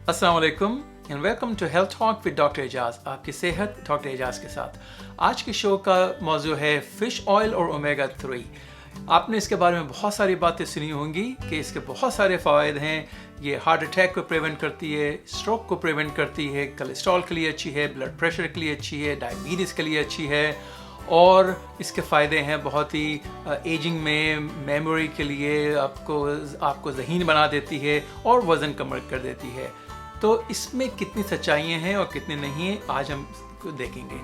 अस्सलाम वालेकुम and welcome to health talk with doctor Ejaz. आपकी सेहत डॉक्टर एजाज के साथ। आज के शो का मौजू है फ़िश ऑयल और ओमेगा 3। आपने इसके बारे में बहुत सारी बातें सुनी होंगी कि इसके बहुत सारे फ़ायदे हैं। ये हार्ट अटैक को प्रिवेंट करती है, स्ट्रोक को प्रिवेंट करती है, कोलेस्ट्रॉल के लिए अच्छी है, ब्लड प्रेशर के लिए अच्छी है, डायबिटीज़ के लिए अच्छी है, और इसके फ़ायदे हैं बहुत ही एजिंग में, मेमोरी के लिए आपको ज़हीन बना देती है और वज़न कम कर देती है। तो इसमें कितनी सच्चाइयाँ हैं और कितनी नहीं हैं, आज हम देखेंगे।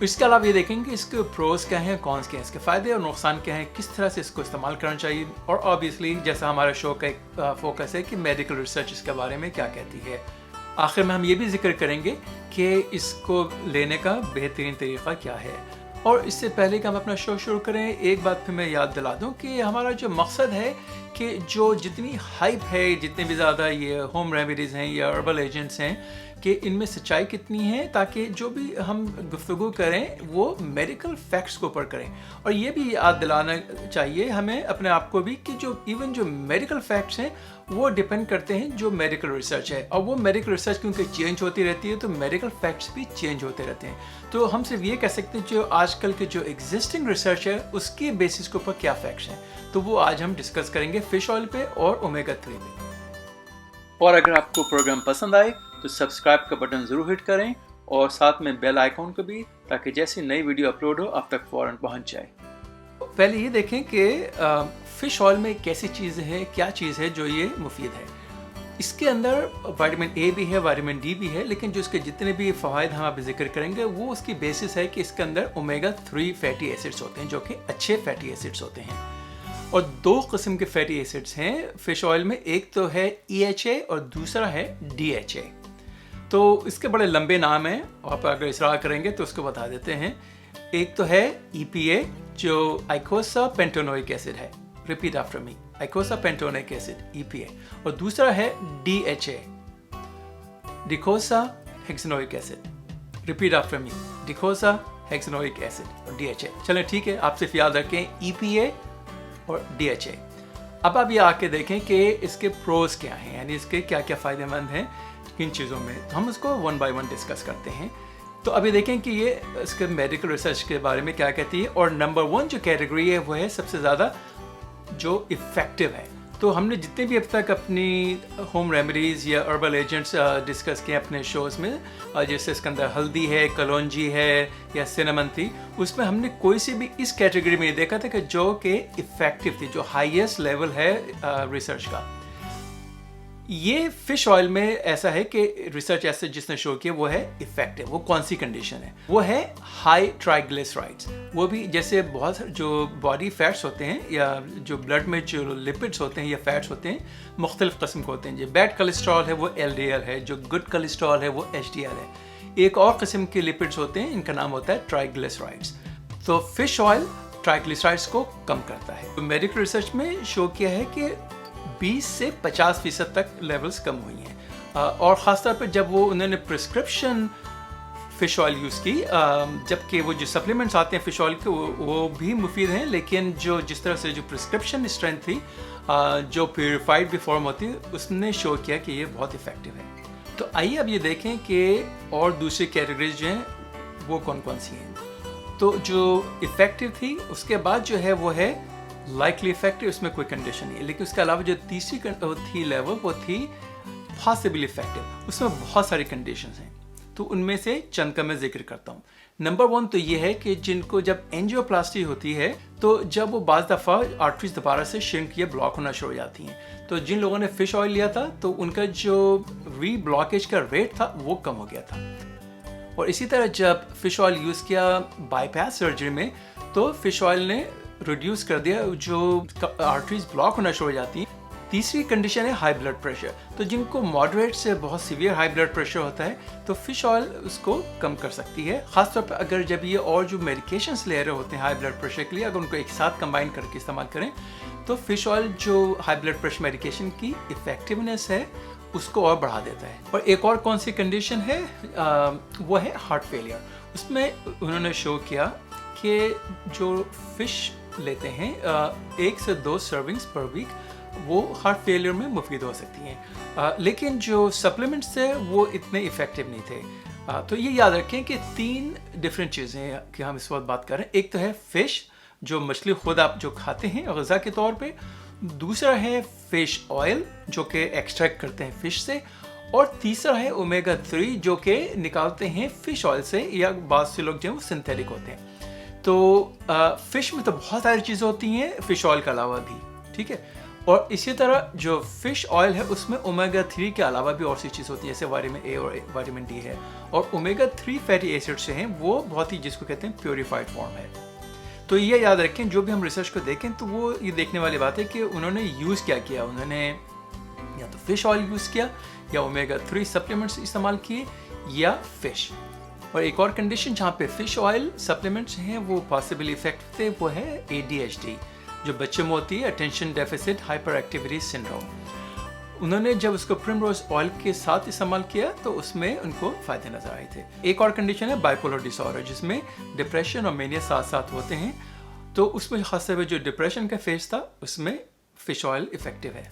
इसके अलावा ये देखेंगे इसके प्रोज क्या हैं, कॉन्स क्या हैं, इसके फ़ायदे और नुकसान क्या हैं, किस तरह से इसको इस्तेमाल करना चाहिए, और ऑब्वियसली जैसा हमारा शो का एक फोकस है कि मेडिकल रिसर्च इसके बारे में क्या कहती है। आखिर में हम ये भी जिक्र करेंगे कि इसको लेने का बेहतरीन तरीक़ा क्या है। और इससे पहले कि हम अपना शो शुरू करें, एक बात फिर मैं याद दिला दूं कि हमारा जो मकसद है कि जो जितनी हाइप है, जितने भी ज़्यादा ये होम रेमेडीज़ हैं या हर्बल एजेंट्स हैं, कि इनमें सच्चाई कितनी है, ताकि जो भी हम गुफ्तगू करें वो मेडिकल फैक्ट्स के ऊपर करें। और ये भी याद दिलाना चाहिए हमें अपने आप को भी कि जो इवन जो मेडिकल फैक्ट्स हैं वो डिपेंड करते हैं जो मेडिकल रिसर्च है, और वो मेडिकल रिसर्च क्योंकि चेंज होती रहती है तो मेडिकल फैक्ट्स भी चेंज होते रहते हैं। तो हम सिर्फ ये कह सकते हैं जो आजकल के जो एग्जिस्टिंग रिसर्च है उसके बेसिस के ऊपर क्या फैक्ट्स हैं, तो वो आज हम डिस्कस करेंगे फ़िश ऑयल पे और ओमेगा 3 पे। और अगर आपको प्रोग्राम पसंद आए तो सब्सक्राइब का बटन ज़रूर हिट करें और साथ में बेल आइकॉन को भी, ताकि जैसे नई वीडियो अपलोड हो आप तक फ़ौरन पहुंच जाए। पहले ये देखें कि फ़िश ऑयल में कैसी चीज़ है, क्या चीज़ है जो ये मुफीद है। इसके अंदर विटामिन ए भी है, विटामिन डी भी है, लेकिन जो इसके जितने भी फ़वाइद हम आप जिक्र करेंगे वो उसकी बेसिस है कि इसके अंदर ओमेगा 3 फैटी एसिड्स होते हैं, जो कि अच्छे फैटी एसिड्स होते हैं। और दो किस्म के फैटी एसिड्स हैं फ़िश ऑयल में, एक तो है EHA और दूसरा है DHA। तो इसके बड़े लंबे नाम हैं, आप अगर इसरार करेंगे तो उसको बता देते हैं। एक तो है EPA जो आइकोसा पेंटोनोइक एसिड है, repeat after me, eicosa pentanoic acid EPA, और दूसरा है DHA docosa hexanoic acid, repeat after me, docosa hexanoic acid और DHA। चलें ठीक है, आप सिर्फ याद रखें EPA और DHA। अब आप ये आके देखें कि इसके प्रोज क्या हैं, यानी इसके क्या क्या फ़ायदेमंद हैं किन चीज़ों में, तो हम उसको वन बाय वन डिस्कस करते हैं। तो अभी देखें कि ये इसके मेडिकल रिसर्च के बारे में क्या कहती है। और नंबर 1 जो कैटेगरी है वो है सबसे ज़्यादा जो इफ़ेक्टिव है। तो हमने जितने भी अब तक अपनी होम रेमेडीज़ या हर्बल एजेंट्स डिस्कस किए अपने शोज़ में, जैसे इसके अंदर हल्दी है, कलौंजी है या सिनेमन थी, उसमें हमने कोई सी भी इस कैटेगरी में देखा था कि जो कि इफ़ेक्टिव थी, जो हाईएस्ट लेवल है रिसर्च का। ये फ़िश ऑयल में ऐसा है कि रिसर्च ऐसे जिसने शो किया वो है इफ़ेक्टिव। वो कौन सी कंडीशन है? वो है हाई ट्राइग्लिसराइड्स। वो भी जैसे बहुत जो बॉडी फैट्स होते हैं या जो ब्लड में जो लिपिड्स होते हैं या फैट्स होते हैं, मुख्तलिफ किस्म के होते हैं। जो बैड कोलेस्ट्रॉल है वो LDL है, जो गुड कोलेस्ट्रॉल है वो HDL है। एक और किस्म के लिपिड्स होते हैं, इनका नाम होता है ट्राइग्लिसराइड्स। तो फ़िश ऑयल ट्राइग्लिसराइड्स को कम करता है। तो मेडिकल रिसर्च में शो किया है कि 20 से 50% तक लेवल्स कम हुई हैं। और ख़ासतौर पर जब वो उन्होंने प्रिस्क्रिप्शन फ़िश ऑयल यूज़ की, जबकि वो जो सप्लीमेंट्स आते हैं फ़िश ऑयल के वो भी मुफीद हैं, लेकिन जो जिस तरह से जो प्रिस्क्रिप्शन स्ट्रेंथ थी, जो प्योरीफाइड भी फॉर्म होती है, उसने शो किया कि ये बहुत इफ़ेक्टिव है। तो आइए अब ये देखें कि और दूसरी कैटेगरीज जो हैं वो कौन कौन सी हैं। तो जो इफ़ेक्टिव थी उसके बाद जो है वो है लाइकली इफेक्टिव, उसमें कोई कंडीशन नहीं है। लेकिन उसके अलावा जो तीसरी थी लेवल वो थी पॉसिबली इफेक्टिव, उसमें बहुत सारी कंडीशंस हैं। तो उनमें से चंद का मैं जिक्र करता हूँ। नंबर 1 तो ये है कि जिनको जब एंजियोप्लास्टी होती है तो जब वो बाज़ दफ़ा आर्टरीज दोबारा से श्रिंक या ब्लॉक होना शुरू हो जाती हैं, तो जिन लोगों ने फ़िश ऑयल लिया था तो उनका जो री ब्लॉकेज का रेट था वो कम हो गया था। और इसी तरह जब फ़िश ऑयल यूज़ किया बाईपास सर्जरी में, तो फ़िश ऑयल ने रिड्यूस कर दिया जो आर्टरीज ब्लॉक होना शुरू हो जाती हैं। तीसरी कंडीशन है हाई ब्लड प्रेशर। तो जिनको मॉडरेट से बहुत सीवियर हाई ब्लड प्रेशर होता है तो फ़िश ऑयल उसको कम कर सकती है, ख़ासतौर पर अगर जब ये और जो मेडिकेशंस ले रहे होते हैं हाई ब्लड प्रेशर के लिए, अगर उनको एक साथ कंबाइन करके इस्तेमाल करें तो फ़िश ऑयल जो हाई ब्लड प्रेशर मेडिकेशन की इफ़ेक्टिवनेस है उसको और बढ़ा देता है। और एक और कौन सी कंडीशन है, वो है हार्ट फेलियर। उसमें उन्होंने शो किया कि जो फ़िश लेते हैं 1 से 2 सर्विंग्स पर वीक, وہ ہارٹ فیلئر میں مفید ہو سکتی ہیں، لیکن جو سپلیمنٹس تھے وہ اتنے افیکٹو نہیں تھے. تو یہ یاد رکھیں کہ 3 ڈفرینٹ چیزیں ہیں کہ ہم اس وقت بات کر رہے ہیں. ایک تو ہے فش، جو مچھلی خود آپ جو کھاتے ہیں غذا کے طور پہ. دوسرا ہے فش آئل جو کہ ایکسٹریکٹ کرتے ہیں فش سے. اور تیسرا ہے اومیگا 3 جو کہ نکالتے ہیں فش آئل سے، یا بعض سے لوگ جو ہیں وہ سنتھیٹک ہوتے ہیں. تو فش میں تو بہت ساری چیزیں ہوتی ہیں فش آئل کے علاوہ بھی، ٹھیک ہے. اور اسی طرح جو فش آئل ہے اس میں اومیگا 3 کے علاوہ بھی اور سی چیز ہوتی ہیں، جیسے وائٹامن اے اور وائٹامن ڈی ہے. اور اومیگا 3 فیٹی ایسڈ سے ہیں وہ بہت ہی جس کو کہتے ہیں پیوریفائڈ فارم ہے. تو یہ یاد رکھیں جو بھی ہم ریسرچ کو دیکھیں تو وہ یہ دیکھنے والی بات ہے کہ انہوں نے یوز کیا انہوں نے یا تو فش آئل یوز کیا، یا اومیگا 3 سپلیمنٹس استعمال کیے، یا فش. اور ایک اور کنڈیشن جہاں پہ فش آئل سپلیمنٹس ہیں وہ پاسبلی افیکٹ تھے، وہ ہے ADHD جو بچوں میں ہوتی ہے، attention deficit hyper activity syndrome. انہوں نے جب اس کو پرمروز آئل کے ساتھ استعمال کیا تو اس میں ان کو فائدے نظر آئے تھے. ایک اور کنڈیشن ہے بائیپولر ڈس آرڈر، جس میں ڈپریشن اور مینیا ساتھ ساتھ ہوتے ہیں. تو اس میں خاص طور پہ جو ڈپریشن کا فیز تھا اس میں فش آئل افیکٹو ہے.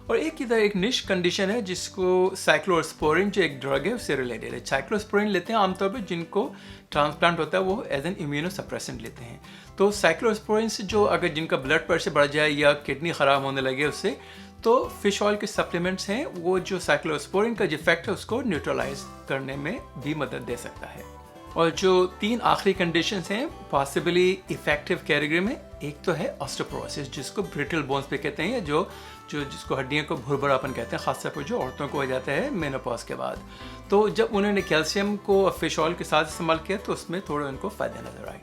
اور ایک نش کنڈیشن ہے جس کو سائکلوسپورین جو ایک ڈرگ ہے اس سے ریلیٹڈ ہے. سائکلوسپورین لیتے ہیں عام طور پہ جن کو ٹرانسپلانٹ ہوتا ہے وہ ایز این امیونو سپریسنٹ لیتے ہیں. تو سائکلوسپورین سے جو اگر جن کا بلڈ پریشر بڑھ جائے یا کڈنی خراب ہونے لگے اس سے، تو فش آئل کے سپلیمنٹس ہیں وہ جو سائکلوسپورین کا جو افیکٹ ہے اس کو نیوٹرلائز کرنے میں بھی مدد دے سکتا ہے. اور جو 3 آخری کنڈیشنز ہیں پاسبلی افیکٹو کیٹیگری میں، ایک تو ہے آسٹوپوروسس جس کو بریٹل بونز پہ کہتے ہیں، جس کو ہڈیوں کو بھربھراپن کہتے ہیں، خاص طور پر جو عورتوں کو ہو جاتا ہے مینوپاز کے بعد. تو جب انہوں نے کیلشیم کو فش آئل کے ساتھ استعمال کیا تو اس میں تھوڑے ان کو فائدے نظر آئے.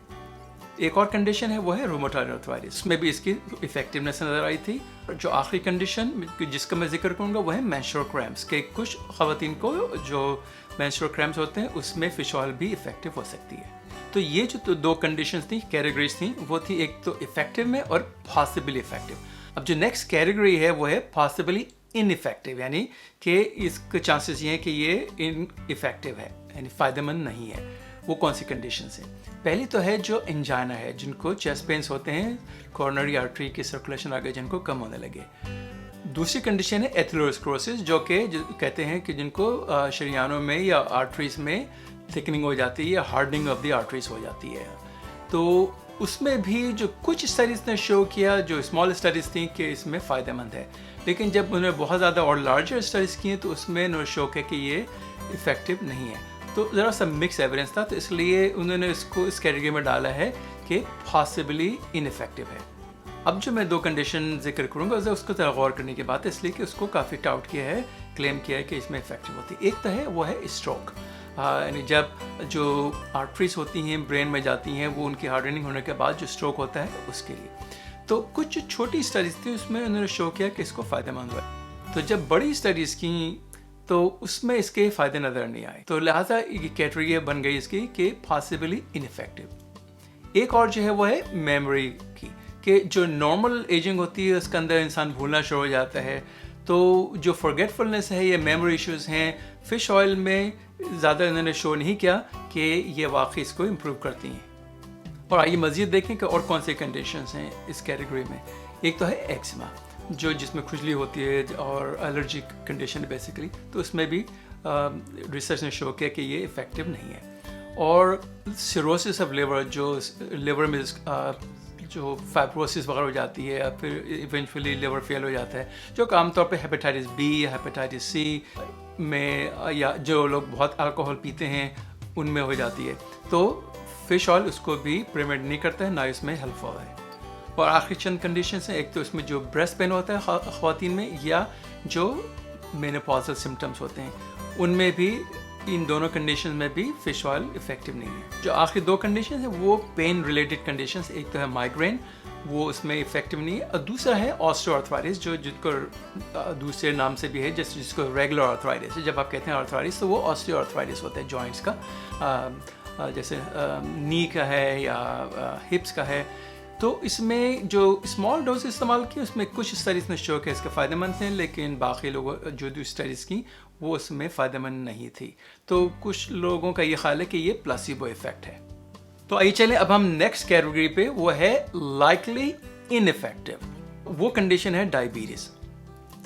ایک اور کنڈیشن ہے وہ ہے روماٹوئڈ آرتھرائٹس، اس میں بھی اس کی افیکٹونیس نظر آئی تھی. جو آخری کنڈیشن جس کا میں ذکر کروں گا وہ ہے مینسٹرول کریمپس، کہ کچھ خواتین کو جو مینسٹرول کریمپس ہوتے ہیں اس میں فش آئل بھی افیکٹو ہو سکتی ہے. تو یہ جو 2 کنڈیشنز تھیں، کیٹیگریز تھیں، وہ تھی ایک تو افیکٹو میں اور پاسبلی افیکٹو. اب جو نیکسٹ کیٹیگری ہے وہ ہے پاسبلی ان افیکٹو، یعنی کہ اس کے چانسز یہ ہیں کہ یہ ان افیکٹو ہے، یعنی فائدہ مند نہیں ہے. وہ کون سی کنڈیشنز ہیں؟ پہلی تو ہے جو انجائنا ہے، جن کو چیسٹ پینس ہوتے ہیں، کورنری آرٹری کی سرکولیشن آگے جن کو کم ہونے لگے. دوسری کنڈیشن ہے ایتھروسکلوروسس، جو کہ کہتے ہیں کہ جن کو شریانوں میں یا آرٹریز میں تھکننگ ہو جاتی ہے یا ہارڈنگ آف دی آرٹریز ہو جاتی ہے. تو اس میں بھی جو کچھ اسٹڈیز نے شو کیا، جو اسمال اسٹڈیز تھیں، کہ اس میں فائدہ مند ہے. لیکن جب انہوں نے بہت زیادہ اور لارجر اسٹڈیز کی ہیں تو اس میں انہوں نے شو کیا کہ یہ افیکٹو نہیں ہے. تو ذرا سا مکس ایویڈنس تھا، تو اس لیے انہوں نے اس کو اس کیٹیگری میں ڈالا ہے کہ پاسبلی ان افیکٹو ہے. اب جو میں 2 کنڈیشن ذکر کروں گا اس کو ذرا غور کرنے کی بات ہے، اس لیے کہ اس کو کافی ڈاؤٹ کیا ہے، کلیم کیا ہے کہ اس میں افیکٹو ہوتی ہے. ایک تو ہے وہ ہے اسٹروک، یعنی جب جو آرٹریز ہوتی ہیں برین میں جاتی ہیں وہ ان کی ہارڈننگ ہونے کے بعد جو اسٹروک ہوتا ہے اس کے لیے. تو کچھ چھوٹی اسٹڈیز تھی اس میں انہوں نے شو کیا کہ اس کو فائدہ مند ہوا. تو جب بڑی اسٹڈیز کی تو اس میں اس کے فائدے نظر نہیں آئے، تو لہٰذا یہ کیٹیگری بن گئی اس کی کہ پاسبلی ان افیکٹو. ایک اور جو ہے وہ ہے میموری کی، کہ جو نارمل ایجنگ ہوتی ہے اس کے اندر انسان بھولنا شروع ہو جاتا ہے. تو جو فرگیٹفلنس ہے یا میموری ایشوز ہیں، فش آئل میں زیادہ انہوں نے شو نہیں کیا کہ یہ واقعی اس کو امپروو کرتی ہیں. اور آئیے مزید دیکھیں کہ اور کون سے کنڈیشنز ہیں اس کیٹیگری میں. ایک تو ہے ایکزیما، جو جس میں کھجلی ہوتی ہے اور الرجک کنڈیشن بیسیکلی، تو اس میں بھی ریسرچ نے شو کیا کہ یہ افیکٹو نہیں ہے. اور سیروسس آف لیور، جو لیور میں جو فائبروسس وغیرہ ہو جاتی ہے، پھر ایونچولی لیور فیل ہو جاتا ہے، جو کہ عام طور پہ ہیپیٹائٹس بی یا ہیپیٹائٹس سی میں، یا جو لوگ بہت الکوہول پیتے ہیں ان میں ہو جاتی ہے. تو فش آئل اس کو بھی پریونٹ نہیں کرتا ہے، نہ اس میں ہیلپ فل ہے. اور آخری چند کنڈیشنز ہیں، ایک تو اس میں جو بریسٹ پین ہوتا ہے خواتین میں، یا جو مینوپازل سمٹمس ہوتے ہیں ان میں بھی، ان دونوں کنڈیشن میں بھی فش آئل افیکٹو نہیں ہے. جو آخری 2 کنڈیشن ہیں وہ پین ریلیٹڈ کنڈیشنز، ایک تو ہے مائگرین، وہ اس میں افیکٹو نہیں ہے، اور دوسرا ہے آسٹو آرتھرائٹس، جو جس کو دوسرے نام سے بھی ہے جس کو ریگولر آرتھرائٹس ہے. جب آپ کہتے ہیں آرتھرائٹس تو وہ آسٹو آرتھرائٹس ہوتا ہے جوائنٹس کا، جیسے نی کا ہے یا ہپس کا ہے. تو اس میں جو اسمال ڈوز استعمال کی اس میں کچھ اسٹڈیز نے شو کیا اس کے فائدہ مند ہیں، لیکن باقی لوگوں جو اسٹڈیز کی وہ اس میں فائدہ مند نہیں تھی. تو کچھ لوگوں کا یہ خیال ہے کہ یہ پلاسیبو ایفیکٹ ہے. تو آئیے چلیں اب ہم نیکسٹ کیٹیگری پہ، وہ ہے لائکلی ان افیکٹو. وہ کنڈیشن ہے ڈائبٹیز.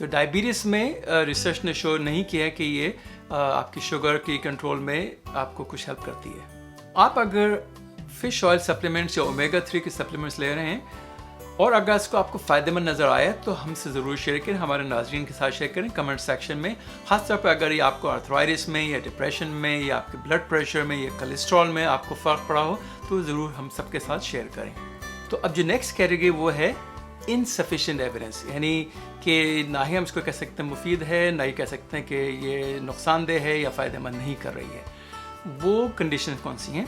तो डायबिटीज़ में रिसर्च ने शो नहीं किया है कि ये आपकी शुगर की कंट्रोल में आपको कुछ हेल्प करती है। आप अगर फ़िश ऑयल सप्लीमेंट्स या ओमेगा 3 के सप्लीमेंट्स ले रहे हैं और अगर इसको आपको फ़ायदेमंद नज़र आया तो हमसे ज़रूर शेयर करें, हमारे नाज़रीन के साथ शेयर करें कमेंट सेक्शन में। ख़ास तौर पर अगर ये आपको आर्थराइटिस में या डिप्रेशन में या आपके ब्लड प्रेशर में या कोलेस्ट्रॉल में आपको फ़र्क पड़ा हो तो ज़रूर हम सबके साथ शेयर करें। तो अब जो नेक्स्ट कैटेगरी वो है इनसफिशिएंट एविडेंस, यानी कि ना ही हम इसको कह सकते हैं मुफीद है, ना ही कह सकते हैं कि ये नुकसानदेह है या फ़ायदेमंद नहीं कर रही है। वो कंडीशन कौन सी हैं?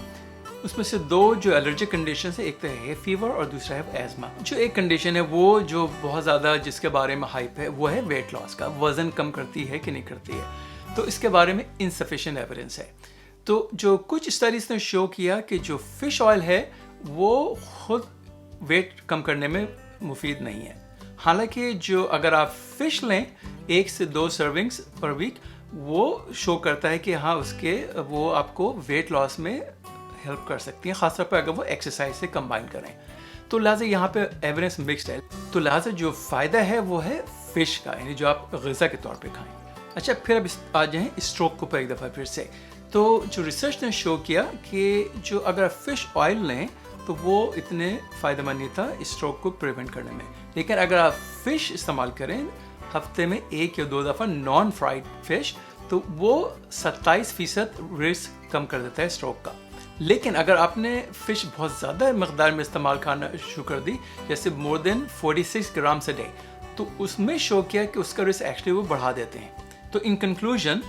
उसमें से दो जो एलर्जिक कंडीशन है, एक तो है फीवर और दूसरा है एज़मा। जो एक कंडीशन है वो जो बहुत ज़्यादा जिसके बारे में हाइप है वो है वेट लॉस का, वज़न कम करती है कि नहीं करती है, तो इसके बारे में इनसफिशिएंट एविडेंस है। तो जो कुछ स्टडीज़ ने शो किया कि जो फ़िश ऑयल है वो खुद वेट कम करने में मुफीद नहीं है। हालांकि जो अगर आप फ़िश लें 1 से 2 सर्विंग्स पर वीक, वो शो करता है कि हाँ वो आपको वेट लॉस में हेल्प कर सकती हैं, खासतौर पर अगर वो एक्सरसाइज से कंबाइन करें। तो लिहाजा यहाँ पे एविडेंस मिक्स्ड है। तो लिहाजा जो फ़ायदा है वो है फ़िश का, यानी जो आप ग़िज़ा के तौर पे खाएं। अच्छा, फिर अब आ जाएँ स्ट्रोक को एक दफ़ा फिर से। तो जो रिसर्च ने शो किया कि जो अगर फ़िश ऑयल लें तो वो इतने फ़ायदेमंद नहीं था स्ट्रोक को प्रिवेंट करने में, लेकिन अगर आप फ़िश इस्तेमाल करें हफ्ते में 1 या 2 दफ़ा नॉन फ्राइड फ़िश तो वो 27% रिस्क कम कर देता है स्ट्रोक का। लेकिन अगर आपने फ़िश बहुत ज़्यादा मकदार में इस्तेमाल करना शुरू कर दी, जैसे मोर देन 46 ग्राम से डे, तो उसमें शो किया कि उसका रिस्क एक्चुअली वो बढ़ा देते हैं। तो in conclusion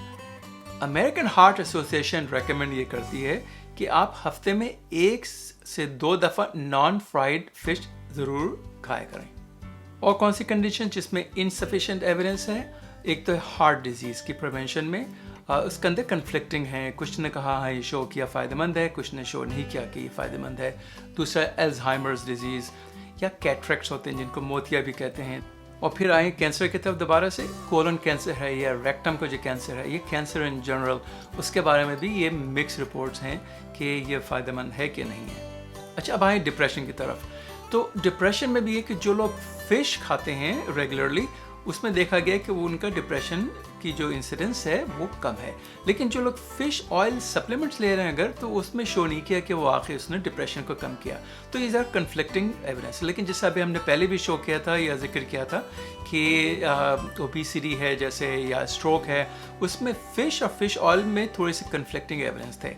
American heart association recommend ये करती है कि आप हफ्ते में 1 से 2 दफ़ा नॉन फ्राइड फ़िश ज़रूर खाया करें। और कौन सी कंडीशन जिसमें इनसफिशिएंट एविडेंस है? एक तो है हार्ट डिजीज़ की प्रिवेंशन में, उसके अंदर कन्फ्लिक्टिंग हैं, कुछ ने कहा हाँ ये शो किया फ़ायदेमंद है, कुछ ने शो नहीं किया कि ये फ़ायदेमंद है। दूसरा अल्ज़ाइमर्स डिजीज़ या कैटरेक्ट्स होते हैं जिनको मोतिया भी कहते हैं। और फिर आए कैंसर की तरफ दोबारा से, कोलन कैंसर है या रेक्टम का जो कैंसर है, ये कैंसर इन जनरल, उसके बारे में भी ये मिक्स रिपोर्ट्स हैं कि ये फ़ायदेमंद है कि नहीं है। अच्छा, अब आए डिप्रेशन की तरफ। तो डिप्रेशन में भी है कि जो लोग फ़िश खाते हैं रेगुलरली उसमें देखा गया कि वो उनका डिप्रेशन की जो इंसिडेंस है वो कम है। लेकिन जो लोग फ़िश ऑयल सप्लीमेंट्स ले रहे हैं अगर, तो उसमें शो नहीं किया कि वो आखिर उसने डिप्रेशन को कम किया। तो ये ज़रा कन्फ्लिक्टिंग एविडेंस। लेकिन जैसे अभी हमने पहले भी शो किया था या जिक्र किया था कि ओबेसिटी है जैसे या स्ट्रोक है, उसमें फ़िश और फ़िश ऑयल में थोड़े से कन्फ्लिक्टिंग एविडेंस थे।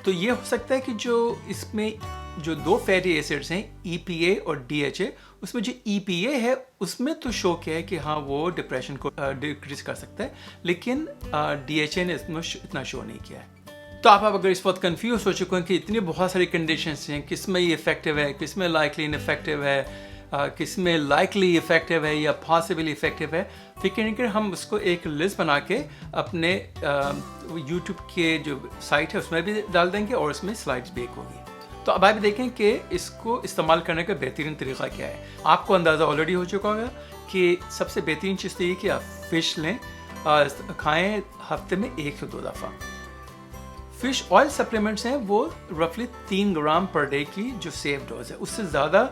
तो ये हो सकता है कि जो इसमें जो 2 फैटी एसिड्स हैं EPA और DHA, उसमें जो EPA है उसमें तो शो किया है कि हाँ वो डिप्रेशन को डिक्रीज कर सकता है, लेकिन DHA ने इसमें इतना शो नहीं किया है। तो आप अगर इस वक्त कंफ्यूज हो चुके हैं कि इतनी बहुत सारी कंडीशंस हैं, किस में ये इफेक्टिव है, किस में लाइकली इनफेक्टिव है, किस में लाइकली इफेक्टिव है या पॉसिबली इफेक्टिव है, फिक्र नहीं करें, हम उसको एक लिस्ट बना के अपने यूट्यूब के जो साइट है उसमें भी डाल देंगे और उसमें स्लाइड्स भी एक होगी। तो अब आप देखें कि इसको इस्तेमाल करने का बेहतरीन तरीका क्या है। आपको अंदाज़ा ऑलरेडी हो चुका होगा कि सबसे बेहतरीन चीज़ तो ये कि आप फ़िश लें, खाएं हफ्ते में 1 से 2 दफ़ा। फ़िश ऑयल सप्लीमेंट्स हैं वो रफली 3 ग्राम पर डे की जो सेफ डोज है, उससे ज़्यादा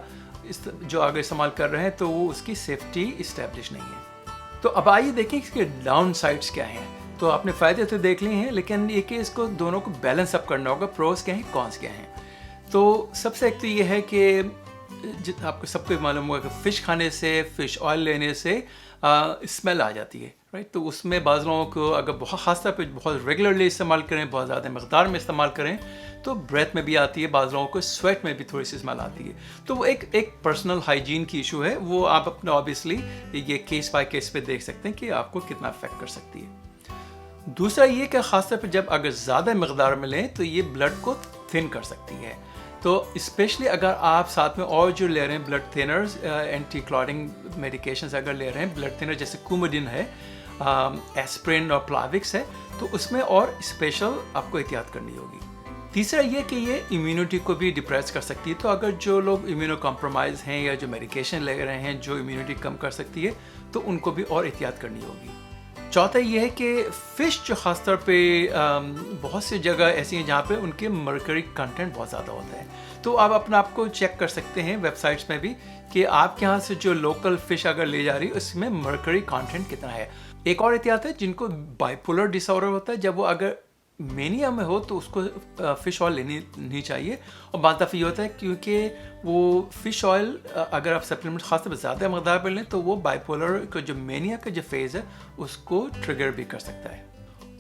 जो अगर इस्तेमाल कर रहे हैं तो वो उसकी सेफ्टी इस्टेब्लिश नहीं है। तो अब आइए देखें इसके डाउन साइड्स क्या हैं। तो आपने फ़ायदे तो देख लिए हैं, लेकिन ये कि इसको दोनों को बैलेंस अप करना होगा, प्रोस क्या हैं कॉन्स क्या हैं। तो सबसे एक तो ये है कि आपको सबको मालूम होगा कि फ़िश खाने से, फ़िश ऑयल लेने से स्मेल आ जाती है, राइट। तो उसमें बाज़ लोगों को अगर बहुत ख़ास तौर पे बहुत रेगुलरली इस्तेमाल करें, बहुत ज़्यादा मकदार में इस्तेमाल करें तो ब्रेथ में भी आती है, बाज़ लोगों को स्वेट में भी थोड़ी सी स्मेल आती है। तो वो एक पर्सनल हाइजीन की इशू है, वो आप अपने ऑब्वियसली ये केस बाय केस पे देख सकते हैं कि आपको कितना अफेक्ट कर सकती है। दूसरा ये कि ख़ास तौर पर जब अगर ज़्यादा मकदार में लें तो ये ब्लड को थिन कर सकती है। तो स्पेशली अगर आप साथ में और जो ले रहे हैं blood thinners, anti clotting medications अगर ले रहे हैं, ब्लड थिनर जैसे कुमोडिन है, एस्प्रिन और प्लाविक्स है, तो उसमें और स्पेशल आपको एहतियात करनी होगी। तीसरा ये कि ये इम्यूनिटी को भी डिप्रेस कर सकती है। तो अगर जो लोग इम्यूनो कॉम्प्रोमाइज़ हैं या जो मेडिकेशन ले रहे हैं जो इम्यूनिटी कम कर सकती है, तो उनको भी और एहतियात करनी होगी। चौथा ये है कि फ़िश जो ख़ास तौर पे बहुत सी जगह ऐसी हैं जहाँ पे उनके मर्करी कंटेंट बहुत ज़्यादा होता है, तो आप अपने आप को चेक कर सकते हैं वेबसाइट्स में भी कि आपके यहाँ से जो लोकल फ़िश अगर ले जा रही है उसमें मर्करी कंटेंट कितना है। एक और एहतियात है जिनको बाइपोलर डिसऑर्डर होता है, जब वो अगर मेनिया में हो तो उसको फ़िश ऑयल लेनी नहीं चाहिए। और बाद दफ़ा ये होता है क्योंकि वो फ़िश ऑयल अगर आप सप्लीमेंट ख़ास तौर पर ज़्यादा मकदार में लें तो वो बाइपोलर का जो मेनिया का जो फेज़ है उसको ट्रिगर भी कर सकता है।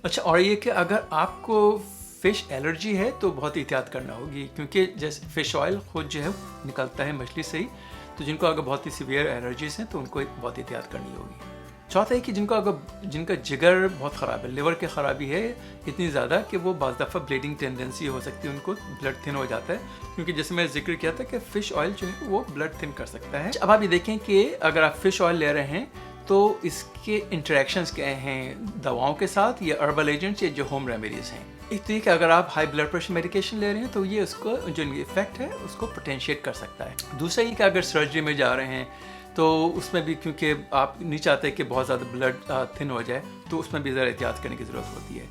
अच्छा, और ये कि अगर आपको फ़िश एलर्जी है तो बहुत एहतियात करना होगी, क्योंकि जैसे फ़िश ऑयल खुद जो है निकलता है मछली से ही, तो जिनको अगर बहुत ही सीवियर एलर्जीज हैं तो उनको बहुत एहतियात करनी होगी। चौथा है कि जिनका जिगर बहुत ख़राब है, लिवर की ख़राबी है इतनी ज़्यादा कि वो बाज़ दफ़ा ब्लीडिंग टेंडेंसी हो सकती है, उनको ब्लड थिन हो जाता है, क्योंकि जैसे मैंने जिक्र किया था कि फ़िश ऑयल जो है वो ब्लड थिन कर सकता है। अब आप ये देखें कि अगर आप फ़िश ऑयल ले रहे हैं तो इसके इंटरेक्शंस क्या हैं दवाओं के साथ या हर्बल एजेंट्स या जो होम रेमेडीज़ हैं। एक तो ये कि अगर आप हाई ब्लड प्रेशर मेडिकेशन ले रहे हैं तो ये उसको जो इफेक्ट है उसको पोटेंशिएट कर सकता है। दूसरा ये कि अगर सर्जरी में जा रहे हैं तो उसमें भी क्योंकि आप नहीं चाहते कि बहुत ज़्यादा ब्लड थिन हो जाए, तो उसमें भी ज़रा एहतियात करने की ज़रूरत होती है।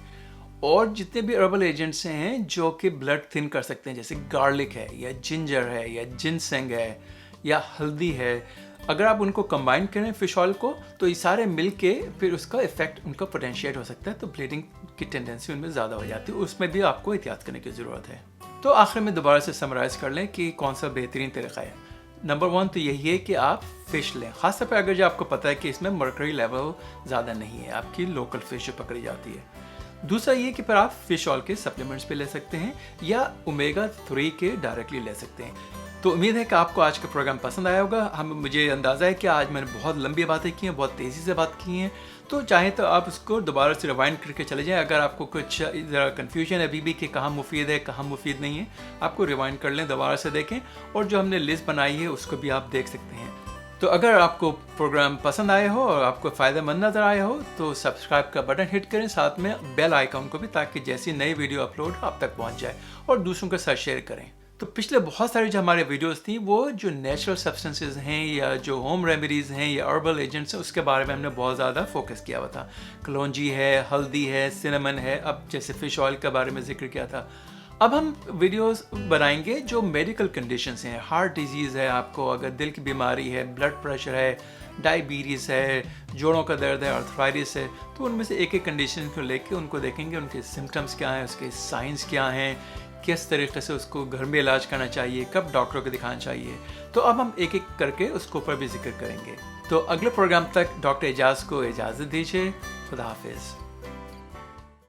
और जितने भी हर्बल एजेंट्स हैं जो कि ब्लड थिन कर सकते हैं, जैसे गार्लिक है या जिंजर है या जिनसेंग है या हल्दी है, अगर आप उनको कंबाइन करें फ़िश ऑयल को तो ये सारे मिल के फिर उसका इफेक्ट उनका पोटेंशिएट हो सकता है, तो ब्लीडिंग की टेंडेंसी उनमें ज़्यादा हो जाती है, उसमें भी आपको एहतियात करने की ज़रूरत है। तो आखिर में दोबारा से समराइज़ कर लें कि कौन सा बेहतरीन तरीक़ा है। नंबर 1 तो यही है कि आप फ़िश लें, ख़ास तौर पर अगर जो आपको पता है कि इसमें मर्करी लेवल ज़्यादा नहीं है, आपकी लोकल फ़िश जो पकड़ी जाती है। दूसरा ये कि फिर आप फ़िश ऑयल के सप्लीमेंट्स पे ले सकते हैं या ओमेगा 3 के डायरेक्टली ले सकते हैं। तो उम्मीद है कि आपको आज का प्रोग्राम पसंद आया होगा। मुझे अंदाज़ा है कि आज मैंने बहुत लंबी बातें की हैं, बहुत तेज़ी से बात की हैं, तो चाहे तो आप उसको दोबारा से रिवाइंड करके चले जाएं। अगर आपको कुछ ज़रा कन्फ्यूजन है अभी भी कि कहाँ मुफीद है कहाँ मुफीद नहीं है, आपको रिवाइंड कर लें, दोबारा से देखें, और जो हमने लिस्ट बनाई है उसको भी आप देख सकते हैं। तो अगर आपको प्रोग्राम पसंद आया हो और आपको फ़ायदेमंद नज़र आया हो तो सब्सक्राइब का बटन हिट करें, साथ में बेल आइकन को भी, ताकि जैसी नई वीडियो अपलोड हो आप तक पहुंच जाए, और दूसरों के साथ शेयर करें। तो पिछले बहुत सारे जो हमारे वीडियोस थी वो जो नेचुरल सब्सटेंसेस हैं या जो होम रेमेडीज़ हैं या हर्बल एजेंट्स हैं उसके बारे में हमने बहुत ज़्यादा फोकस किया हुआ था। कलौंजी है, हल्दी है, सिनेमन है, अब जैसे फ़िश ऑयल के बारे में जिक्र किया था। अब हम वीडियोस बनाएंगे जो मेडिकल कंडीशंस हैं, हार्ट डिजीज़ है, आपको अगर दिल की बीमारी है, ब्लड प्रेशर है, डायबिटीज़ है, जोड़ों का दर्द है, आर्थराइटिस है, तो उनमें से एक एक कंडीशन को लेके उनको देखेंगे, उनके सिम्टम्स क्या हैं, उसके साइंस क्या हैं, किस तरीके से उसको घर में इलाज करना चाहिए, कब डॉक्टर को दिखाना चाहिए। तो अब हम एक एक करके उसके ऊपर भी जिक्र करेंगे। तो अगले प्रोग्राम तक डॉक्टर एजाज को इजाज़त दीजिए। खुदा हाफिज़।